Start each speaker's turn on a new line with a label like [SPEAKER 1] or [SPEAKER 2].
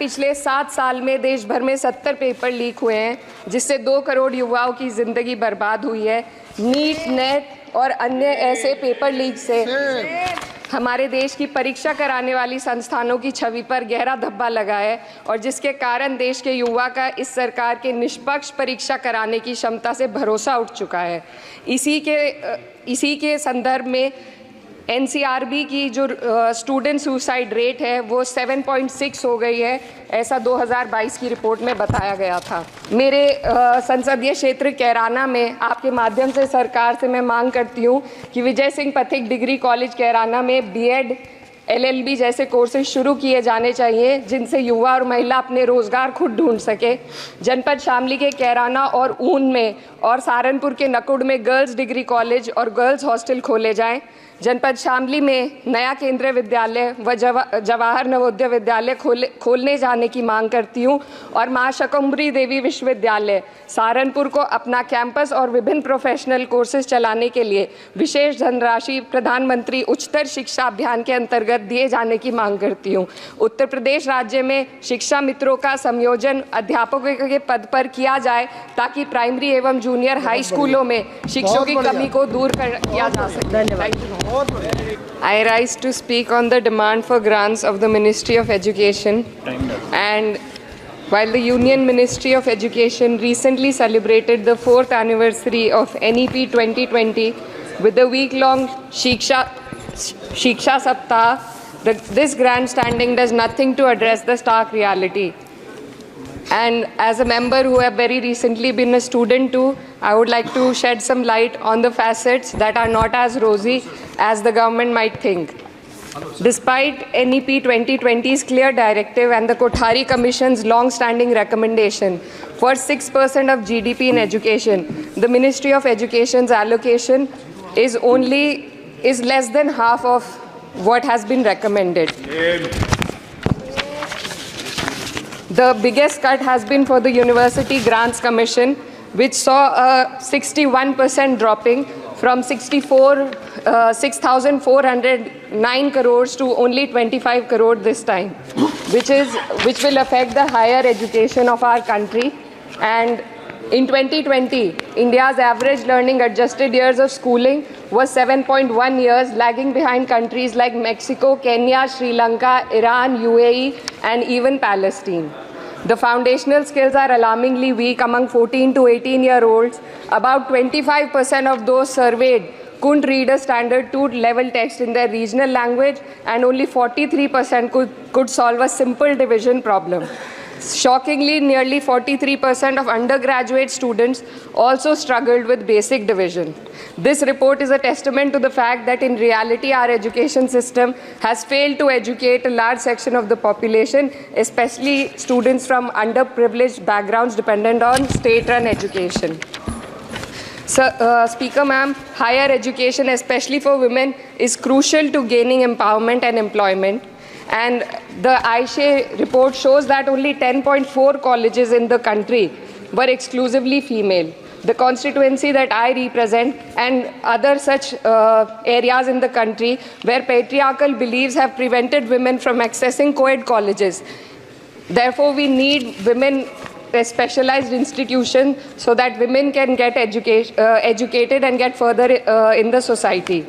[SPEAKER 1] पिछले 7 साल में देश भर में 70 पेपर लीक हुए हैं, जिससे 2 करोड़ युवाओं की ज़िंदगी बर्बाद हुई है। नीट, नेट और अन्य ऐसे पेपर लीक से हमारे देश की परीक्षा कराने वाली संस्थानों की छवि पर गहरा धब्बा लगा है और जिसके कारण देश के युवा का इस सरकार के निष्पक्ष परीक्षा कराने की क्षमता से भरोसा उठ चुका है। इसी के संदर्भ में एनसीआरबी की जो स्टूडेंट सुसाइड रेट है वो 7.6 हो गई है, ऐसा 2022 की रिपोर्ट में बताया गया था। मेरे संसदीय क्षेत्र कैराना में आपके माध्यम से सरकार से मैं मांग करती हूँ कि विजय सिंह पथिक डिग्री कॉलेज कैराना में बीएड, एलएलबी जैसे कोर्सेज शुरू किए जाने चाहिए, जिनसे युवा और महिला अपने रोजगार खुद ढूंढ सके। जनपद शामली के कैराना और ऊन में और सहारनपुर के नकुड़ में गर्ल्स डिग्री कॉलेज और गर्ल्स हॉस्टल खोले जाएं। जनपद शामली में नया केंद्रीय विद्यालय व जवाहर नवोदय विद्यालय खोलने जाने की मांग करती हूँ और माँ शाकंभरी देवी विश्वविद्यालय सहारनपुर को अपना कैंपस और विभिन्न प्रोफेशनल कोर्सेज चलाने के लिए विशेष धनराशि प्रधानमंत्री उच्चतर शिक्षा अभियान के अंतर्गत दिए जाने की मांग करती हूँ। उत्तर प्रदेश राज्य में शिक्षा मित्रों का संयोजन अध्यापकों के पद पर किया जाए ताकि प्राइमरी एवं जूनियर हाई स्कूलों में शिक्षकों की कमी को दूर किया जा सके। धन्यवाद। I rise to speak on the demand for grants of the Ministry of Education. And while the Union Ministry of Education recently celebrated the 4th anniversary of NEP 2020 with the week-long Shiksha Saptah, this grandstanding does nothing to address the stark reality. And as a member who have very recently been a student too, I would like to shed some light on the facets that are not as rosy as the government might think. Despite NEP 2020's clear directive and the Kothari Commission's long-standing recommendation for 6% of GDP in education, the Ministry of Education's allocation is less than half of what has been recommended. The biggest cut has been for the University Grants Commission, which saw a 61% dropping from 6,409 crores to only 25 crore this time, which will affect the higher education of our country. And in 2020, India's average learning adjusted years of schooling was 7.1 years, lagging behind countries like Mexico, Kenya, Sri Lanka, Iran, UAE, and even Palestine. The foundational skills are alarmingly weak among 14 to 18-year-olds. About 25% of those surveyed couldn't read a standard 2-level text in their regional language, and only 43% could solve a simple division problem. Shockingly, nearly 43% of undergraduate students also struggled with basic division. This report is a testament to the fact that in reality our education system has failed to educate a large section of the population, especially students from underprivileged backgrounds dependent on state-run education. Speaker ma'am, higher education, especially for women, is crucial to gaining empowerment and employment. And the AISHE report shows that only 10.4 colleges in the country were exclusively female. The constituency that I represent and other such areas in the country where patriarchal beliefs have prevented women from accessing co-ed colleges. Therefore, we need women specialized institutions so that women can get educated and get further in the society.